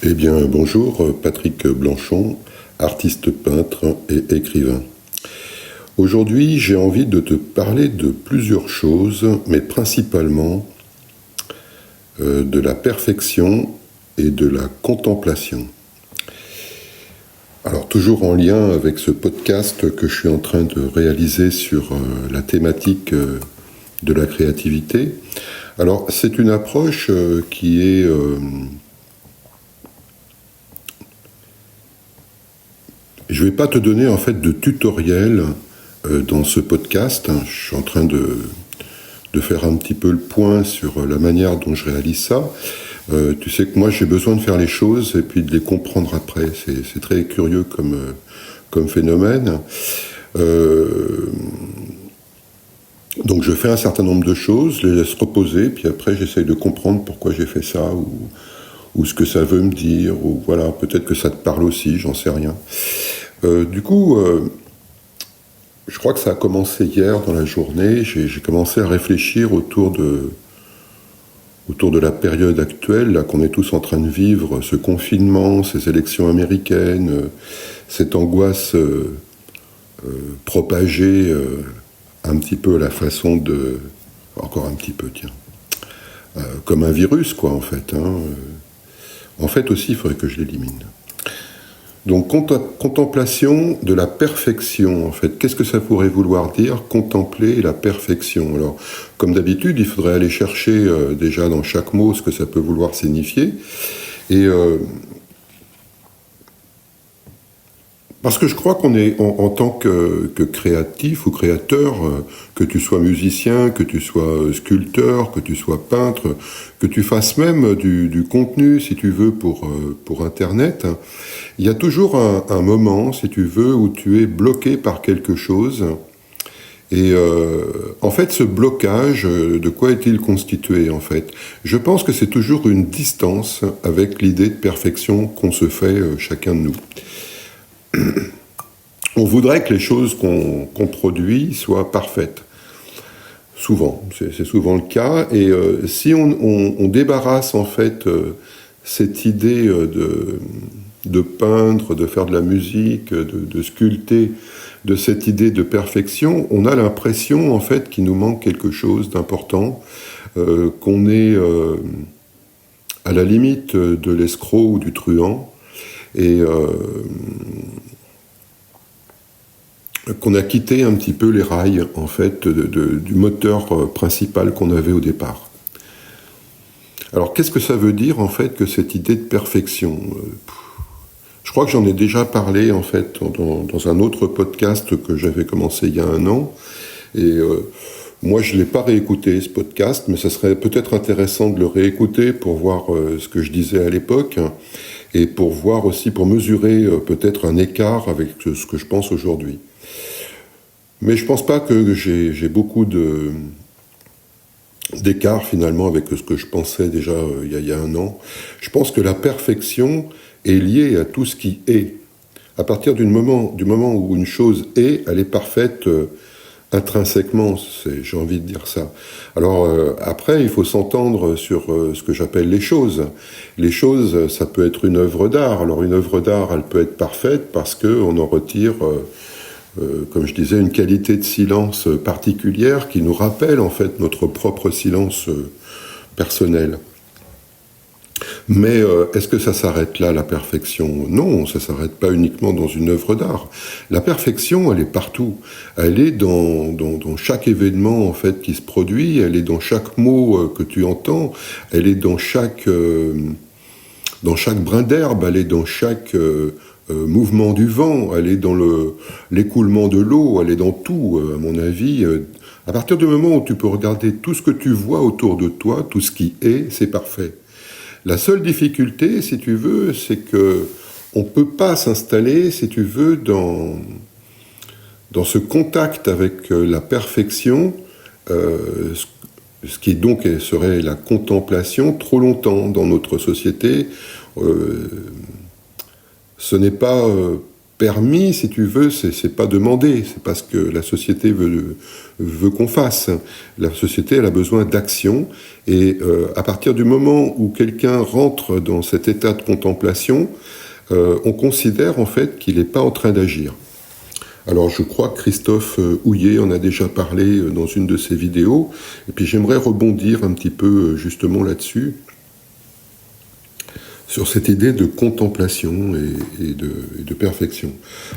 Eh bien, bonjour, Patrick Blanchon, artiste peintre et écrivain. Aujourd'hui, j'ai envie de te parler de plusieurs choses, mais principalement de la perfection et de la contemplation. Alors, toujours en lien avec ce podcast que je suis en train de réaliser sur la thématique de la créativité. Alors, c'est une approche qui est... Je ne vais pas te donner en fait de tutoriel dans ce podcast. Je suis en train de faire un petit peu le point sur la manière dont je réalise ça. Tu sais que moi j'ai besoin de faire les choses et puis de les comprendre après. C'est très curieux comme phénomène. Donc je fais un certain nombre de choses, je les laisse reposer, puis après j'essaye de comprendre pourquoi j'ai fait ça ou ce que ça veut me dire, ou voilà, peut-être que ça te parle aussi, j'en sais rien. Du coup, je crois que ça a commencé hier dans la journée. J'ai commencé à réfléchir autour de la période actuelle, là, qu'on est tous en train de vivre, ce confinement, ces élections américaines, cette angoisse propagée un petit peu à la façon de... Encore un petit peu, tiens. Comme un virus, quoi, en fait. En fait aussi, il faudrait que je l'élimine. Donc, contemplation de la perfection, en fait. Qu'est-ce que ça pourrait vouloir dire, contempler la perfection? Alors, comme d'habitude, il faudrait aller chercher déjà dans chaque mot ce que ça peut vouloir signifier. Et parce que je crois qu'on est, en tant que créatif ou créateur, que tu sois musicien, que tu sois sculpteur, que tu sois peintre, que tu fasses même du contenu, si tu veux, pour Internet, il y a toujours un moment, si tu veux, où tu es bloqué par quelque chose. Et en fait, ce blocage, de quoi est-il constitué, en fait? Je pense que c'est toujours une distance avec l'idée de perfection qu'on se fait chacun de nous. On voudrait que les choses qu'on produit soient parfaites. Souvent, c'est souvent le cas. Et si on débarrasse en fait cette idée de peindre, de faire de la musique, de sculpter, de cette idée de perfection, on a l'impression en fait qu'il nous manque quelque chose d'important, qu'on est à la limite de l'escroc ou du truand. Et qu'on a quitté un petit peu les rails, en fait, du moteur principal qu'on avait au départ. Alors, qu'est-ce que ça veut dire, en fait, que cette idée de perfection? Je crois que j'en ai déjà parlé, en fait, dans un autre podcast que j'avais commencé il y a 1 an, et moi, je ne l'ai pas réécouté, ce podcast, mais ça serait peut-être intéressant de le réécouter pour voir ce que je disais à l'époque, et pour voir aussi, pour mesurer peut-être un écart avec ce que je pense aujourd'hui. Mais je pense pas que j'ai beaucoup d'écart finalement avec ce que je pensais déjà il y a 1 an. Je pense que la perfection est liée à tout ce qui est. À partir du moment où une chose est, elle est parfaite intrinsèquement, j'ai envie de dire ça. Alors après, il faut s'entendre sur ce que j'appelle les choses. Les choses, ça peut être une œuvre d'art. Alors une œuvre d'art, elle peut être parfaite parce qu'on en retire... comme je disais, une qualité de silence particulière qui nous rappelle en fait notre propre silence personnel. Mais est-ce que ça s'arrête là, la perfection? Non, ça s'arrête pas uniquement dans une œuvre d'art. La perfection, elle est partout. Elle est dans chaque événement en fait qui se produit, elle est dans chaque mot que tu entends, elle est dans chaque brin d'herbe, elle est dans chaque... mouvement du vent, elle est dans l'écoulement de l'eau, elle est dans tout, à mon avis. À partir du moment où tu peux regarder tout ce que tu vois autour de toi, tout ce qui est, c'est parfait. La seule difficulté, si tu veux, c'est que on ne peut pas s'installer, si tu veux, dans ce contact avec la perfection, ce qui donc serait la contemplation, trop longtemps dans notre société. Ce n'est pas permis, si tu veux, c'est pas demandé, c'est pas ce que la société veut qu'on fasse. La société, elle a besoin d'action, et à partir du moment où quelqu'un rentre dans cet état de contemplation, on considère en fait qu'il n'est pas en train d'agir. Alors je crois que Christophe Houillet en a déjà parlé dans une de ses vidéos, et puis j'aimerais rebondir un petit peu justement là-dessus, sur cette idée de contemplation et de perfection.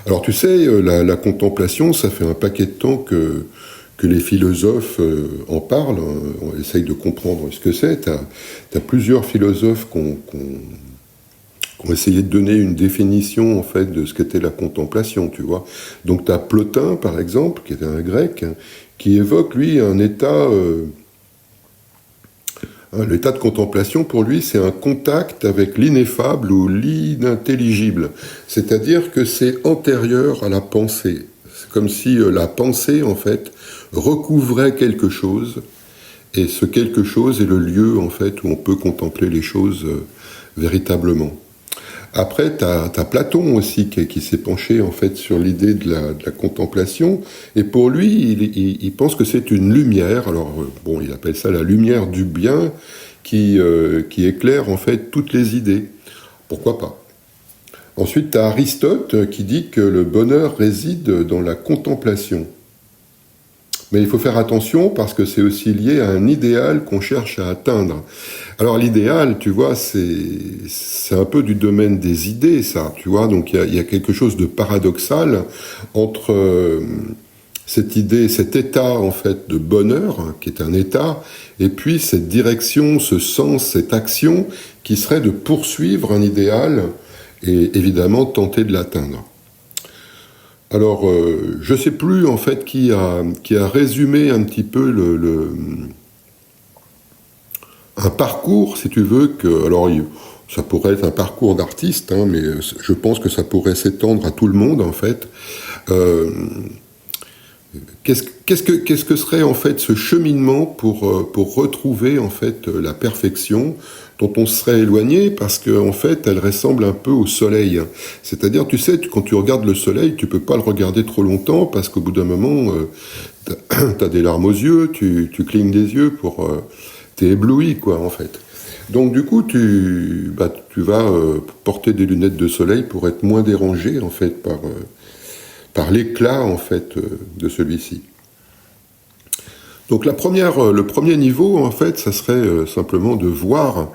Alors tu sais, la contemplation, ça fait un paquet de temps que les philosophes en parlent, on essaye de comprendre ce que c'est. T'as plusieurs philosophes qui ont essayé de donner une définition en fait de ce qu'était la contemplation, tu vois. Donc t'as Plotin, par exemple, qui était un grec, qui évoque, lui, un état... l'état de contemplation, pour lui, c'est un contact avec l'ineffable ou l'inintelligible. C'est-à-dire que c'est antérieur à la pensée. C'est comme si la pensée, en fait, recouvrait quelque chose, et ce quelque chose est le lieu, en fait, où on peut contempler les choses véritablement. Après, t'as Platon aussi qui s'est penché en fait sur l'idée de la contemplation, et pour lui, il pense que c'est une lumière. Alors bon, il appelle ça la lumière du bien qui éclaire en fait toutes les idées. Pourquoi pas? Ensuite, t'as Aristote qui dit que le bonheur réside dans la contemplation. Mais il faut faire attention parce que c'est aussi lié à un idéal qu'on cherche à atteindre. Alors l'idéal, tu vois, c'est un peu du domaine des idées, ça, tu vois. Donc il y a quelque chose de paradoxal entre cette idée, cet état en fait de bonheur, hein, qui est un état, et puis cette direction, ce sens, cette action qui serait de poursuivre un idéal et évidemment tenter de l'atteindre. Alors, je sais plus en fait qui a résumé un petit peu un parcours, si tu veux, que alors ça pourrait être un parcours d'artiste, hein, mais je pense que ça pourrait s'étendre à tout le monde en fait. Qu'est-ce que serait en fait ce cheminement pour retrouver en fait la perfection dont on serait éloigné parce qu'en fait elle ressemble un peu au soleil. C'est-à-dire, tu sais, quand tu regardes le soleil, tu peux pas le regarder trop longtemps parce qu'au bout d'un moment t'as des larmes aux yeux, tu clignes des yeux t'es ébloui quoi en fait. Donc du coup tu vas porter des lunettes de soleil pour être moins dérangé en fait par l'éclat en fait de celui-ci. Donc le premier niveau en fait, ça serait simplement de voir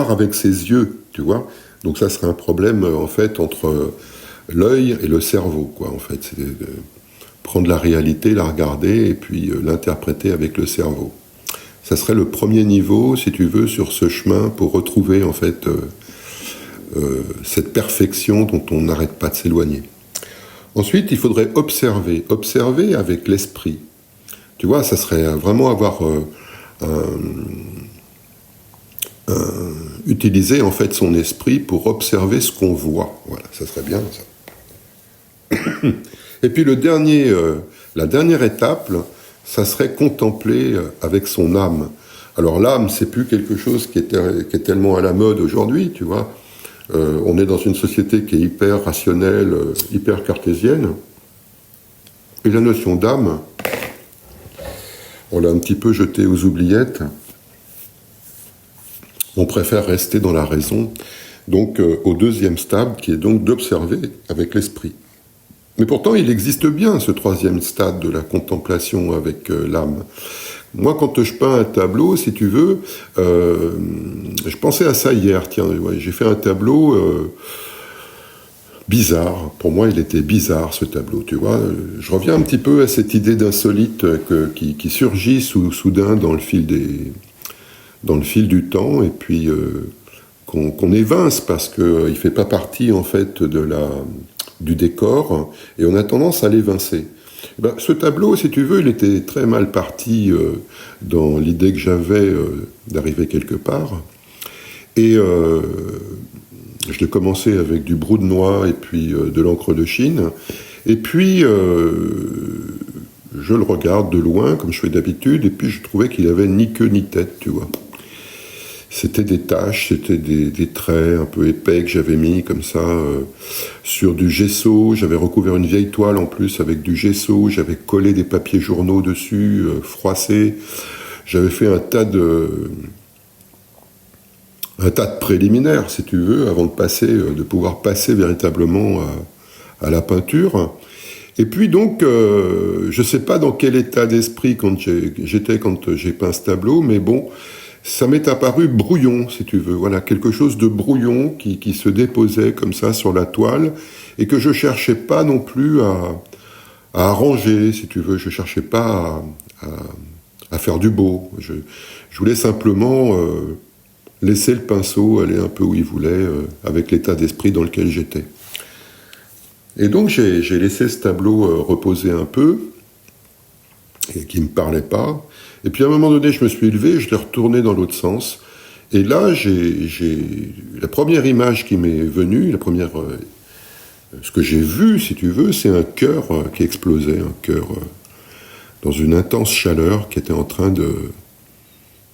avec ses yeux, tu vois. Donc ça serait un problème en fait entre l'œil et le cerveau, quoi. En fait, c'est de prendre la réalité, la regarder et puis l'interpréter avec le cerveau. Ça serait le premier niveau, si tu veux, sur ce chemin pour retrouver en fait cette perfection dont on n'arrête pas de s'éloigner. Ensuite, il faudrait observer avec l'esprit. Tu vois, ça serait vraiment avoir utiliser en fait son esprit pour observer ce qu'on voit. Voilà, ça serait bien ça. Et puis la dernière étape, ça serait contempler avec son âme. Alors l'âme, c'est plus quelque chose qui est tellement à la mode aujourd'hui, tu vois. On est dans une société qui est hyper rationnelle, hyper cartésienne. Et la notion d'âme, on l'a un petit peu jetée aux oubliettes. On préfère rester dans la raison, donc au deuxième stade, qui est donc d'observer avec l'esprit. Mais pourtant, il existe bien ce troisième stade de la contemplation avec l'âme. Moi, quand je peins un tableau, si tu veux, je pensais à ça hier. Tiens, ouais, j'ai fait un tableau bizarre. Pour moi, il était bizarre, ce tableau, tu vois. Je reviens un petit peu à cette idée d'insolite qui surgit soudain dans le fil du temps, et puis qu'on évince parce qu'il ne fait pas partie, en fait, du décor, et on a tendance à l'évincer. Ce tableau, si tu veux, il était très mal parti dans l'idée que j'avais d'arriver quelque part. Et je l'ai commencé avec du brou de noix et puis de l'encre de Chine. Et puis, je le regarde de loin, comme je fais d'habitude, et puis je trouvais qu'il avait ni queue ni tête, tu vois. C'était des taches, c'était des traits un peu épais que j'avais mis comme ça sur du gesso. J'avais recouvert une vieille toile en plus avec du gesso. J'avais collé des papiers journaux dessus, froissés. J'avais fait un tas de préliminaires, si tu veux, avant de pouvoir passer véritablement à la peinture. Et puis donc, je ne sais pas dans quel état d'esprit j'étais quand j'ai peint ce tableau, mais bon, ça m'est apparu brouillon, si tu veux. Voilà, quelque chose de brouillon qui se déposait comme ça sur la toile et que je cherchais pas non plus à arranger, si tu veux. Je cherchais pas à faire du beau. Je voulais simplement laisser le pinceau aller un peu où il voulait avec l'état d'esprit dans lequel j'étais. Et donc j'ai laissé ce tableau reposer un peu, et qui ne me parlait pas. Et puis à un moment donné, je me suis levé, je l'ai retourné dans l'autre sens. Et là, la première image qui m'est venue, ce que j'ai vu, si tu veux, c'est un cœur qui explosait, un cœur dans une intense chaleur qui était en train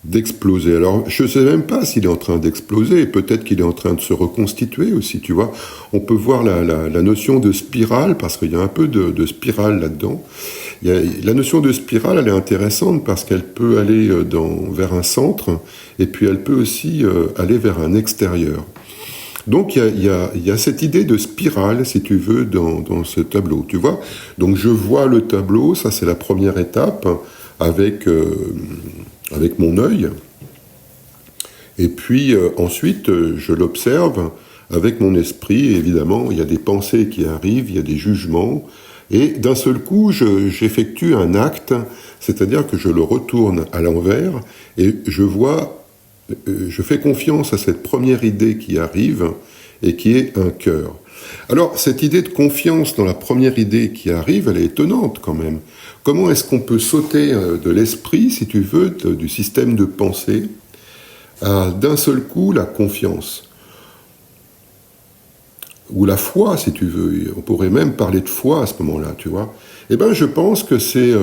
d'exploser. Alors, je ne sais même pas s'il est en train d'exploser, peut-être qu'il est en train de se reconstituer aussi, tu vois. On peut voir la notion de spirale, parce qu'il y a un peu de spirale là-dedans. La notion de spirale, elle est intéressante parce qu'elle peut aller vers un centre, et puis elle peut aussi aller vers un extérieur. Donc il y a cette idée de spirale, si tu veux, dans ce tableau, tu vois. Donc je vois le tableau, ça c'est la première étape, avec mon œil. Et puis ensuite, je l'observe avec mon esprit. Et évidemment, il y a des pensées qui arrivent, il y a des jugements. Et d'un seul coup, j'effectue un acte, c'est-à-dire que je le retourne à l'envers et je fais confiance à cette première idée qui arrive et qui est un cœur. Alors, cette idée de confiance dans la première idée qui arrive, elle est étonnante quand même. Comment est-ce qu'on peut sauter de l'esprit, si tu veux, du système de pensée, à d'un seul coup la confiance ? Ou la foi, si tu veux. On pourrait même parler de foi à ce moment-là, tu vois. Eh bien, je pense que c'est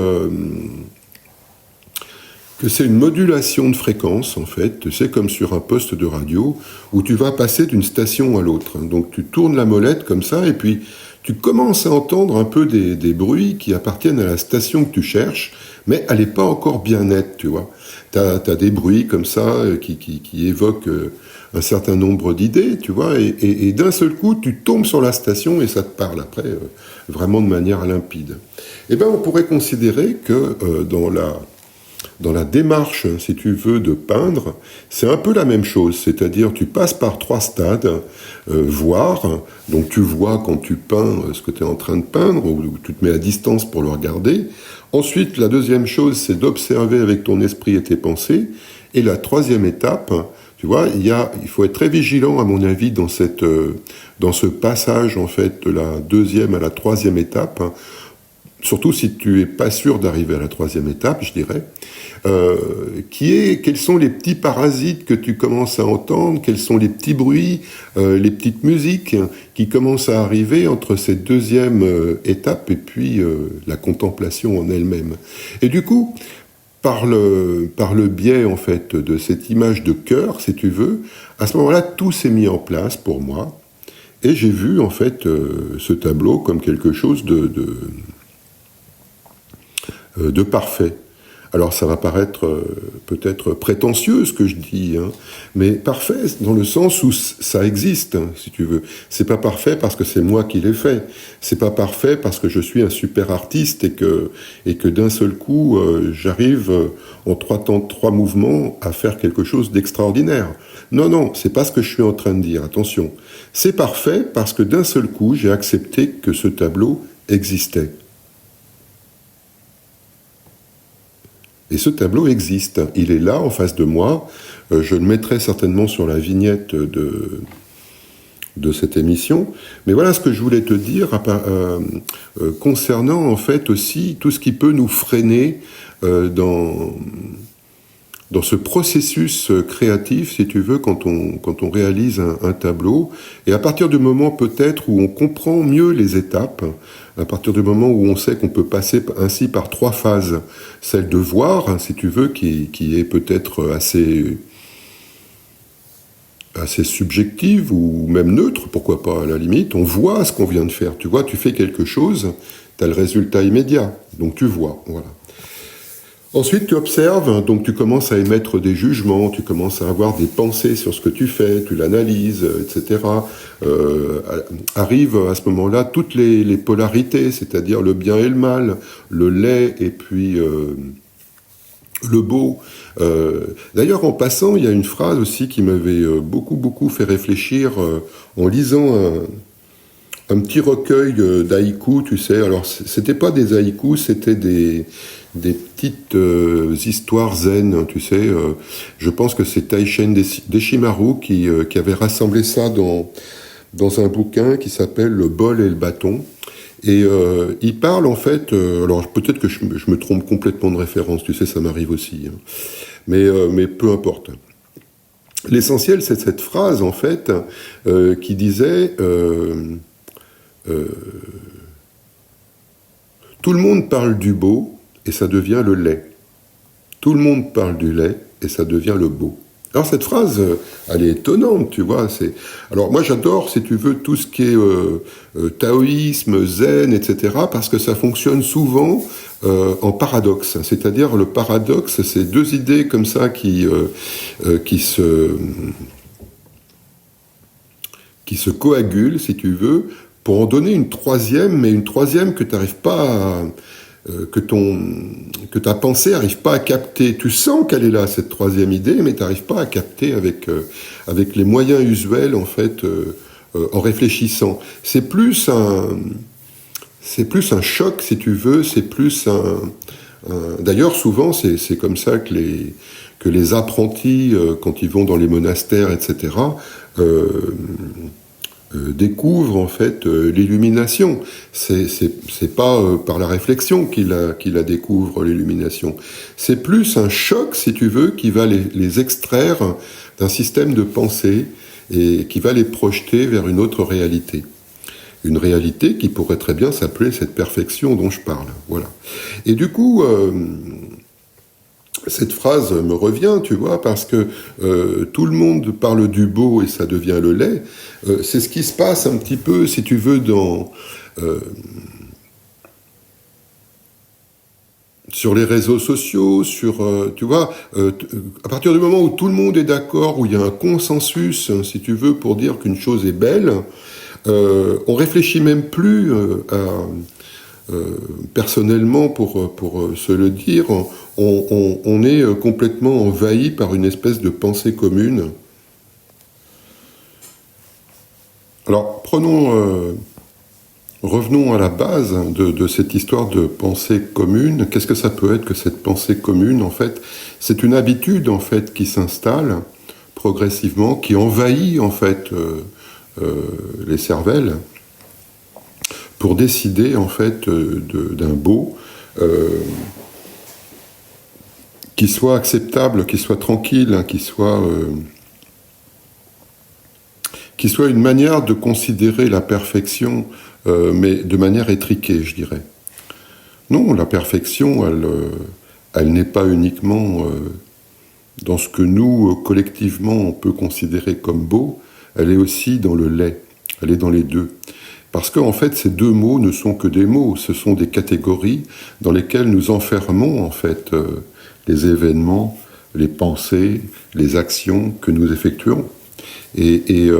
une modulation de fréquence, en fait. Tu sais, comme sur un poste de radio, où tu vas passer d'une station à l'autre. Donc, tu tournes la molette comme ça, et puis tu commences à entendre un peu des bruits qui appartiennent à la station que tu cherches, mais elle n'est pas encore bien nette, tu vois. T'as des bruits comme ça qui évoquent un certain nombre d'idées, tu vois, et d'un seul coup, tu tombes sur la station et ça te parle après, vraiment de manière limpide. Eh bien, on pourrait considérer que dans la démarche, si tu veux, de peindre, c'est un peu la même chose, c'est-à-dire tu passes par 3 stades, voir, donc tu vois quand tu peins ce que tu es en train de peindre, ou tu te mets à distance pour le regarder. Ensuite, la deuxième chose, c'est d'observer avec ton esprit et tes pensées. Et la troisième étape, tu vois, il faut être très vigilant, à mon avis, dans ce passage, en fait, de la deuxième à la troisième étape, hein. Surtout si tu n'es pas sûr d'arriver à la troisième étape, je dirais, quels sont les petits parasites que tu commences à entendre, quels sont les petits bruits, les petites musiques qui commencent à arriver entre cette deuxième étape et puis la contemplation en elle-même. Et du coup, par le biais, en fait, de cette image de cœur, si tu veux, à ce moment-là, tout s'est mis en place pour moi, et j'ai vu, en fait, ce tableau comme quelque chose de parfait. Alors ça va paraître peut-être prétentieux ce que je dis, hein, mais parfait dans le sens où ça existe, hein, si tu veux. C'est pas parfait parce que c'est moi qui l'ai fait. C'est pas parfait parce que je suis un super artiste et que d'un seul coup j'arrive en 3 temps, 3 mouvements à faire quelque chose d'extraordinaire. Non, c'est pas ce que je suis en train de dire. Attention, c'est parfait parce que d'un seul coup j'ai accepté que ce tableau existait. Et ce tableau existe, il est là en face de moi, je le mettrai certainement sur la vignette de cette émission, mais voilà ce que je voulais te dire concernant en fait aussi tout ce qui peut nous freiner dans ce processus créatif, si tu veux, quand on réalise un tableau, et à partir du moment peut-être où on comprend mieux les étapes, à partir du moment où on sait qu'on peut passer ainsi par 3 phases, celle de voir, si tu veux, qui est peut-être assez assez subjective ou même neutre, pourquoi pas à la limite. On voit ce qu'on vient de faire. Tu vois, tu fais quelque chose, tu as le résultat immédiat. Donc tu vois, voilà. Ensuite, tu observes, donc tu commences à émettre des jugements, tu commences à avoir des pensées sur ce que tu fais, tu l'analyses, etc. Arrivent à ce moment-là toutes les polarités, c'est-à-dire le bien et le mal, le laid et puis le beau. D'ailleurs, en passant, il y a une phrase aussi qui m'avait beaucoup fait réfléchir en lisant un petit recueil d'haïkus, tu sais. Alors, c'était pas des haïkus, c'était des petites histoires zen, tu sais. Je pense que c'est Taishen Deshimaru qui avait rassemblé ça dans un bouquin qui s'appelle Le bol et le bâton. Et il parle en fait, alors peut-être que je me trompe complètement de référence, tu sais, ça m'arrive aussi, hein. Mais peu importe. L'essentiel, c'est cette phrase en fait qui disait tout le monde parle du beau et ça devient le laid. Tout le monde parle du laid et ça devient le beau. Alors cette phrase, elle est étonnante, tu vois. Alors moi j'adore, si tu veux, tout ce qui est taoïsme, zen, etc., parce que ça fonctionne souvent en paradoxe. C'est-à-dire le paradoxe, c'est deux idées comme ça qui se coagulent, si tu veux, pour en donner une troisième, mais une troisième que tu n'arrives pas à... que ta pensée n'arrive pas à capter. Tu sens qu'elle est là, cette troisième idée, mais tu n'arrives pas à capter avec les moyens usuels, en fait, en réfléchissant. C'est plus un choc, si tu veux, c'est plus D'ailleurs, souvent, c'est comme ça que les apprentis, quand ils vont dans les monastères, etc., découvre en fait l'illumination. C'est pas par la réflexion qu'il la découvre, l'illumination. C'est plus un choc, si tu veux, qui va les extraire d'un système de pensée et qui va les projeter vers une autre réalité. Une réalité qui pourrait très bien s'appeler cette perfection dont je parle. Voilà. Et du coup, cette phrase me revient, tu vois, parce que tout le monde parle du beau et ça devient le laid. C'est ce qui se passe un petit peu, si tu veux, sur les réseaux sociaux, tu vois, à partir du moment où tout le monde est d'accord, où il y a un consensus, si tu veux, pour dire qu'une chose est belle, on réfléchit même plus personnellement pour se le dire. On est complètement envahi par une espèce de pensée commune. Alors, revenons à la base de cette histoire de pensée commune. Qu'est-ce que ça peut être que cette pensée commune, en fait? C'est une habitude, en fait, qui s'installe progressivement, qui envahit, en fait, les cervelles, pour décider, en fait, d'un beau qui soit acceptable, qui soit tranquille, hein, qui soit une manière de considérer la perfection, mais de manière étriquée, je dirais. Non, la perfection, elle n'est pas uniquement dans ce que nous, collectivement, on peut considérer comme beau, elle est aussi dans le laid, elle est dans les deux. Parce qu'en fait, ces deux mots ne sont que des mots, ce sont des catégories dans lesquelles nous enfermons, en fait, les événements, les pensées, les actions que nous effectuons. Et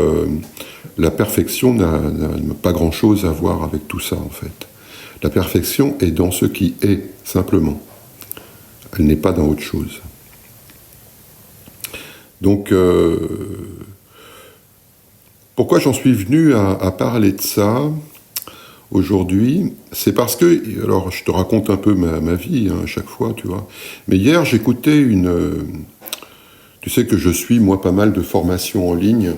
la perfection n'a pas grand-chose à voir avec tout ça, en fait. La perfection est dans ce qui est, simplement. Elle n'est pas dans autre chose. Donc, pourquoi j'en suis venu à parler de ça aujourd'hui? C'est parce que, alors je te raconte un peu ma vie, hein, à chaque fois, tu vois. Mais hier, j'écoutais tu sais que je suis, moi, pas mal de formations en ligne,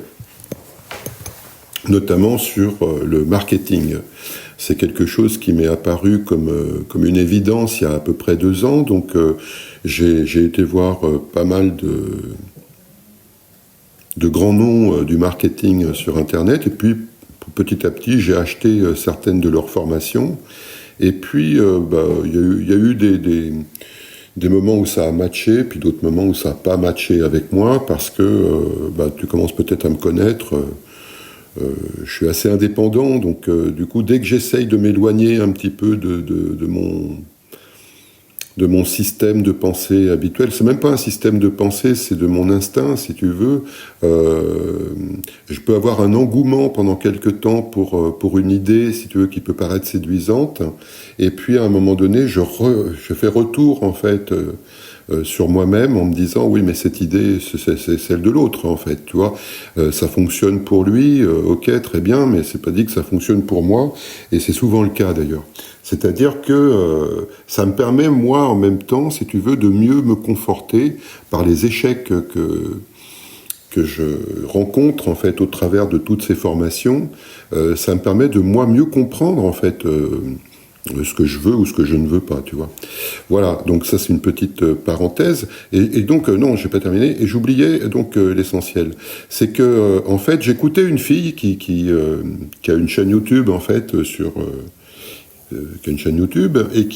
notamment sur le marketing. C'est quelque chose qui m'est apparu comme une évidence il y a à peu près 2 ans. Donc, j'ai été voir pas mal de grands noms du marketing sur Internet. Et puis, petit à petit, j'ai acheté certaines de leurs formations. Et puis, il y a eu des moments où ça a matché, puis d'autres moments où ça n'a pas matché avec moi, parce que tu commences peut-être à me connaître. Je suis assez indépendant, donc du coup, dès que j'essaye de m'éloigner un petit peu de mon système de pensée habituel, c'est même pas un système de pensée, c'est de mon instinct, si tu veux. Je peux avoir un engouement pendant quelque temps pour une idée, si tu veux, qui peut paraître séduisante, et puis à un moment donné, je fais retour, en fait, sur moi-même en me disant oui mais cette idée c'est celle de l'autre en fait, tu vois, ça fonctionne pour lui, ok très bien, mais c'est pas dit que ça fonctionne pour moi, et c'est souvent le cas d'ailleurs. C'est-à-dire que ça me permet moi en même temps, si tu veux, de mieux me conforter par les échecs que je rencontre en fait au travers de toutes ces formations. Ça me permet de moi mieux comprendre en fait ce que je veux ou ce que je ne veux pas, tu vois. Voilà, donc ça c'est une petite parenthèse. Et donc, non, j'ai pas terminé, et j'oubliais donc l'essentiel. C'est que, en fait, j'écoutais une fille qui a une chaîne YouTube, en fait, qui a une chaîne YouTube, et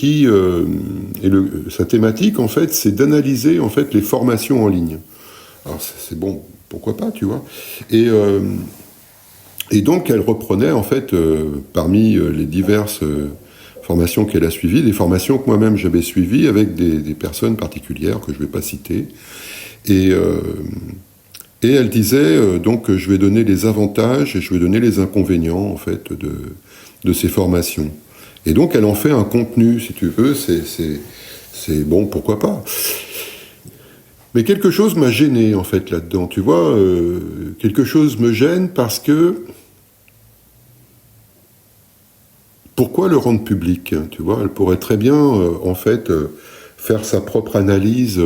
sa thématique, en fait, c'est d'analyser, en fait, les formations en ligne. Alors, c'est bon, pourquoi pas, tu vois. Et donc, elle reprenait, en fait, parmi les diverses formations qu'elle a suivies, des formations que moi-même j'avais suivies avec des personnes particulières que je ne vais pas citer. Et elle disait, donc, je vais donner les avantages et je vais donner les inconvénients, en fait, de ces formations. Et donc, elle en fait un contenu, si tu veux, c'est bon, pourquoi pas. Mais quelque chose m'a gêné, en fait, là-dedans, tu vois. Quelque chose me gêne parce que pourquoi le rendre public, tu vois? Elle pourrait très bien, en fait, faire sa propre analyse,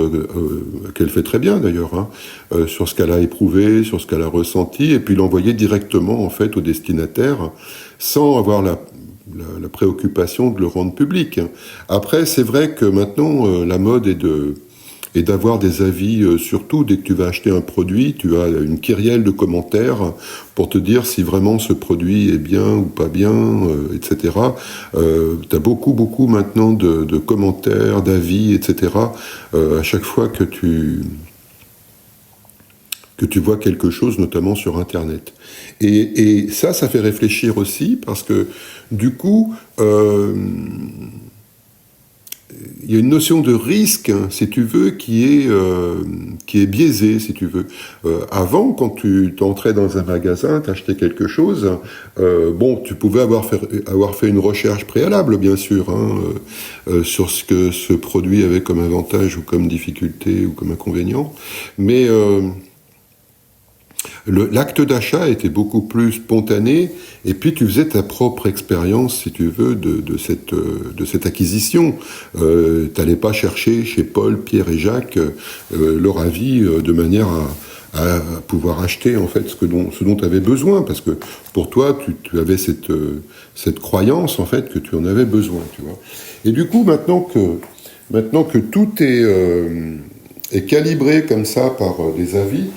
qu'elle fait très bien d'ailleurs, hein, sur ce qu'elle a éprouvé, sur ce qu'elle a ressenti, et puis l'envoyer directement, en fait, au destinataire, sans avoir la préoccupation de le rendre public. Après, c'est vrai que maintenant, la mode est d'avoir des avis sur tout. Dès que tu vas acheter un produit, tu as une kyrielle de commentaires pour te dire si vraiment ce produit est bien ou pas bien, etc. Tu as beaucoup maintenant de commentaires, d'avis, etc. À chaque fois que tu vois quelque chose, notamment sur Internet. Et ça fait réfléchir aussi, parce que, du coup, il y a une notion de risque, si tu veux, qui est biaisée, si tu veux. Avant, quand tu entrais dans un magasin, t'achetais quelque chose, tu pouvais avoir fait une recherche préalable, bien sûr, sur ce que ce produit avait comme avantage ou comme difficulté ou comme inconvénient, mais l'acte d'achat était beaucoup plus spontané, et puis tu faisais ta propre expérience, si tu veux, de cette acquisition. T'allais pas chercher chez Paul, Pierre et Jacques leur avis de manière à pouvoir acheter en fait ce dont tu avais besoin, parce que pour toi tu avais cette croyance en fait que tu en avais besoin, tu vois. Et du coup maintenant que tout est calibré comme ça par des avis,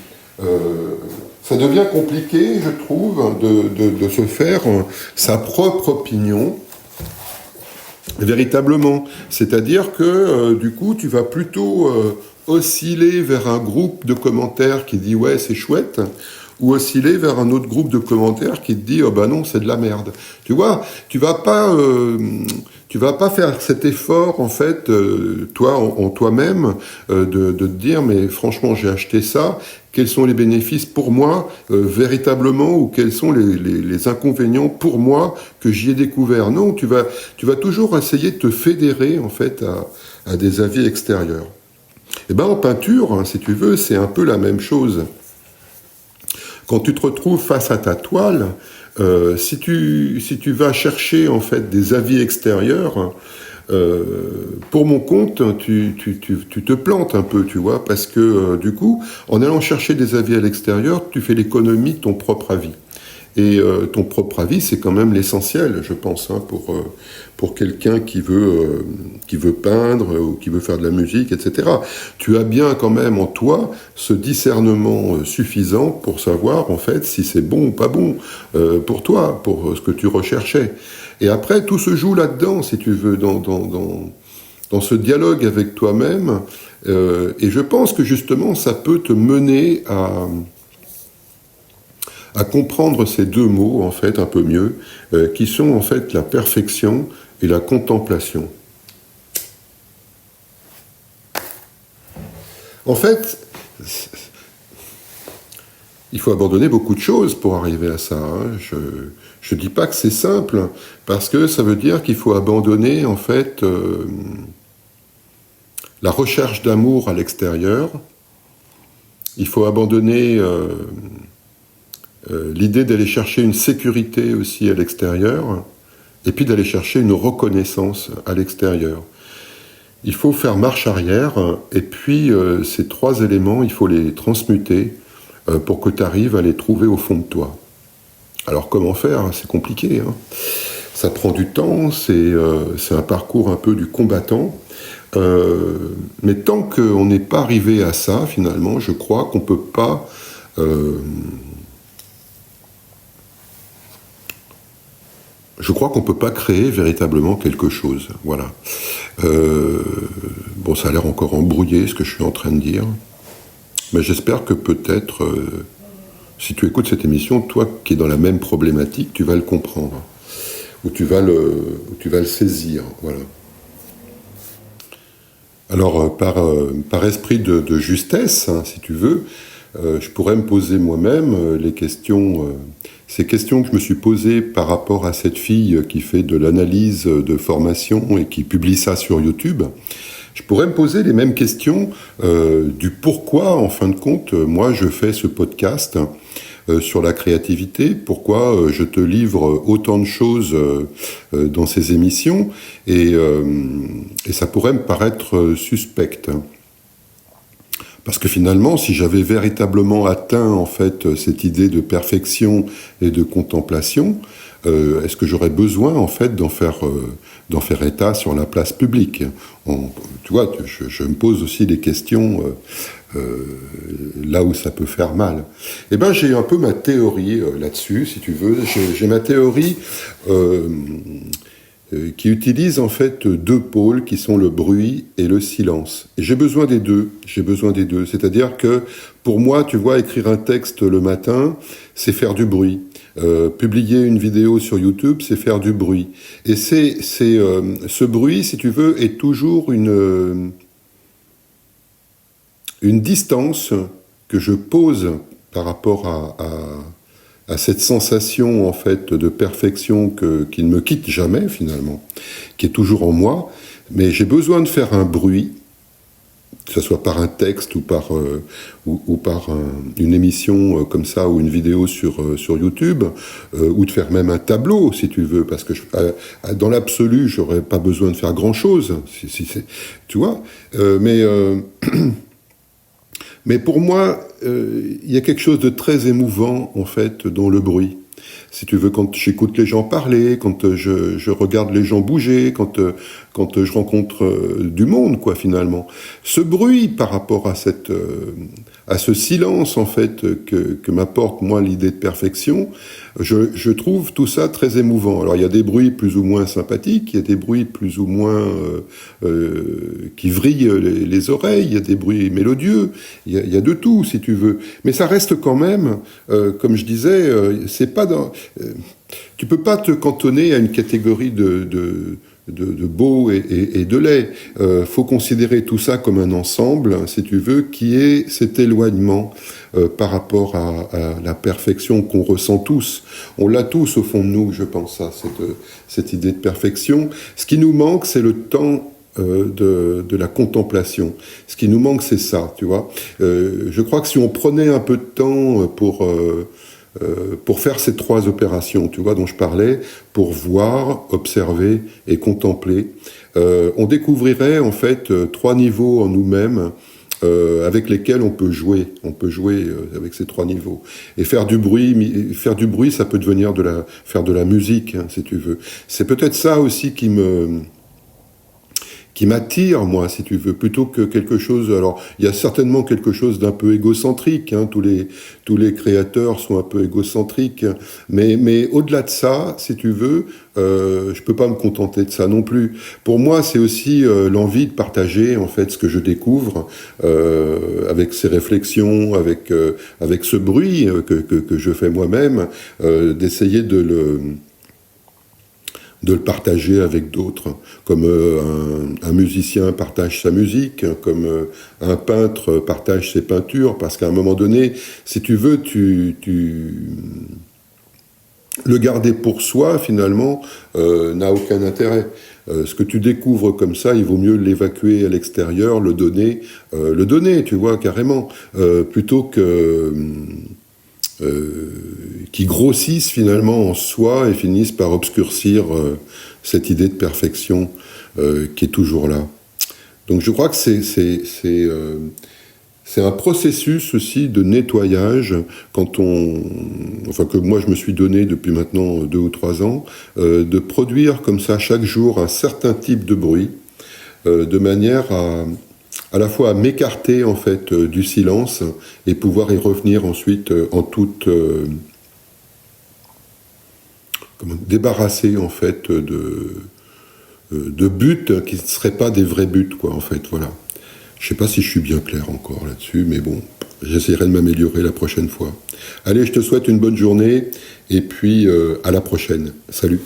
ça devient compliqué, je trouve, de se faire sa propre opinion, véritablement. C'est-à-dire que, du coup, tu vas plutôt osciller vers un groupe de commentaires qui dit « ouais, c'est chouette », ou osciller vers un autre groupe de commentaires qui te dit « oh ben non, c'est de la merde ». Tu vois, tu vas pas faire cet effort, en fait, toi, en toi-même, de te dire « mais franchement, j'ai acheté ça ». Quels sont les bénéfices pour moi, véritablement, ou quels sont les inconvénients pour moi que j'y ai découvert? Non, tu vas toujours essayer de te fédérer, en fait, à des avis extérieurs. Et ben, en peinture, si tu veux, c'est un peu la même chose. Quand tu te retrouves face à ta toile, si tu vas chercher, en fait, des avis extérieurs, pour mon compte, tu te plantes un peu, tu vois, parce que du coup, en allant chercher des avis à l'extérieur, tu fais l'économie de ton propre avis. Et ton propre avis, c'est quand même l'essentiel, je pense, pour quelqu'un qui veut peindre ou qui veut faire de la musique, etc. Tu as bien quand même en toi ce discernement suffisant pour savoir, en fait, si c'est bon ou pas bon pour toi, pour ce que tu recherchais. Et après, tout se joue là-dedans, si tu veux, dans dans ce dialogue avec toi-même, et je pense que justement ça peut te mener à comprendre ces deux mots en fait un peu mieux, qui sont en fait la perfection et la contemplation. En fait, il faut abandonner beaucoup de choses pour arriver à ça. Hein. Je dis pas que c'est simple, parce que ça veut dire qu'il faut abandonner en fait la recherche d'amour à l'extérieur. Il faut abandonner l'idée d'aller chercher une sécurité aussi à l'extérieur, et puis d'aller chercher une reconnaissance à l'extérieur. Il faut faire marche arrière, et puis ces trois éléments, il faut les transmuter pour que tu arrives à les trouver au fond de toi. Alors comment faire? C'est compliqué. Hein. Ça prend du temps, c'est un parcours un peu du combattant. Mais tant qu'on n'est pas arrivé à ça, finalement, je crois qu'on peut pas... je crois qu'on peut pas créer véritablement quelque chose. Voilà. Bon, ça a l'air encore embrouillé, ce que je suis en train de dire. Mais j'espère que peut-être, si tu écoutes cette émission, toi qui es dans la même problématique, tu vas le comprendre. Ou tu vas le saisir. Voilà. Alors, par esprit de justesse, hein, si tu veux, je pourrais me poser moi-même les questions, ces questions que je me suis posées par rapport à cette fille qui fait de l'analyse de formation et qui publie ça sur YouTube. Je pourrais me poser les mêmes questions du pourquoi, en fin de compte, moi je fais ce podcast sur la créativité, pourquoi je te livre autant de choses dans ces émissions, et ça pourrait me paraître suspect. Parce que finalement, si j'avais véritablement atteint en fait cette idée de perfection et de contemplation, est-ce que j'aurais besoin en fait d'en faire état sur la place publique? Tu vois, je me pose aussi des questions là où ça peut faire mal. Eh ben, j'ai un peu ma théorie là-dessus, si tu veux. J'ai ma théorie qui utilise en fait deux pôles qui sont le bruit et le silence. Et j'ai besoin des deux. C'est-à-dire que pour moi, tu vois, écrire un texte le matin, c'est faire du bruit. Publier une vidéo sur YouTube, c'est faire du bruit. Et ce bruit, si tu veux, est toujours une distance que je pose par rapport à cette sensation en fait de perfection qui ne me quitte jamais finalement, qui est toujours en moi, mais j'ai besoin de faire un bruit, que ce soit par un texte ou par une émission comme ça ou une vidéo sur YouTube, ou de faire même un tableau si tu veux, parce que dans l'absolu j'aurais pas besoin de faire grand chose, tu vois, mais pour moi, il y a quelque chose de très émouvant, en fait, dans le bruit. Si tu veux, quand j'écoute les gens parler, quand je regarde les gens bouger, quand je rencontre du monde, quoi, finalement. Ce bruit par rapport à ce silence, en fait, que m'apporte, moi, l'idée de perfection, je trouve tout ça très émouvant. Alors, il y a des bruits plus ou moins sympathiques, il y a des bruits plus ou moins qui vrillent les oreilles, il y a des bruits mélodieux, il y a de tout, si tu veux. Mais ça reste quand même, comme je disais, c'est pas dans... tu peux pas te cantonner à une catégorie de beau et de laid. Faut considérer tout ça comme un ensemble, si tu veux, qui est cet éloignement par rapport à la perfection qu'on ressent tous. On l'a tous au fond de nous, je pense, ça, cette idée de perfection. Ce qui nous manque, c'est le temps de la contemplation. Ce qui nous manque, c'est ça, tu vois. Je crois que si on prenait un peu de temps pour faire ces trois opérations, tu vois, dont je parlais, pour voir, observer et contempler, on découvrirait en fait trois niveaux en nous-mêmes avec lesquels on peut jouer. On peut jouer avec ces trois niveaux. Et faire du bruit, ça peut devenir faire de la musique, hein, si tu veux. C'est peut-être ça aussi qui qui m'attire, moi, si tu veux, plutôt que quelque chose. Alors, il y a certainement quelque chose d'un peu égocentrique. Hein, tous les créateurs sont un peu égocentriques, mais au-delà de ça, si tu veux, je peux pas me contenter de ça non plus. Pour moi, c'est aussi l'envie de partager en fait ce que je découvre avec ces réflexions, avec ce bruit que je fais moi-même, d'essayer de le partager avec d'autres, comme un musicien partage sa musique, comme un peintre partage ses peintures, parce qu'à un moment donné, si tu veux, le garder pour soi, finalement, n'a aucun intérêt. Ce que tu découvres comme ça, il vaut mieux l'évacuer à l'extérieur, le donner, tu vois, carrément, plutôt que qui grossissent finalement en soi et finissent par obscurcir cette idée de perfection qui est toujours là. Donc je crois que c'est un processus aussi de nettoyage enfin que moi je me suis donné depuis maintenant 2 ou 3 ans, de produire comme ça chaque jour un certain type de bruit, de manière à la fois à m'écarter en fait du silence et pouvoir y revenir ensuite en toute débarrassé en fait de buts qui ne seraient pas des vrais buts quoi en fait, voilà. Je sais pas si je suis bien clair encore là-dessus, mais bon, j'essaierai de m'améliorer la prochaine fois. Allez, je te souhaite une bonne journée et puis à la prochaine. Salut.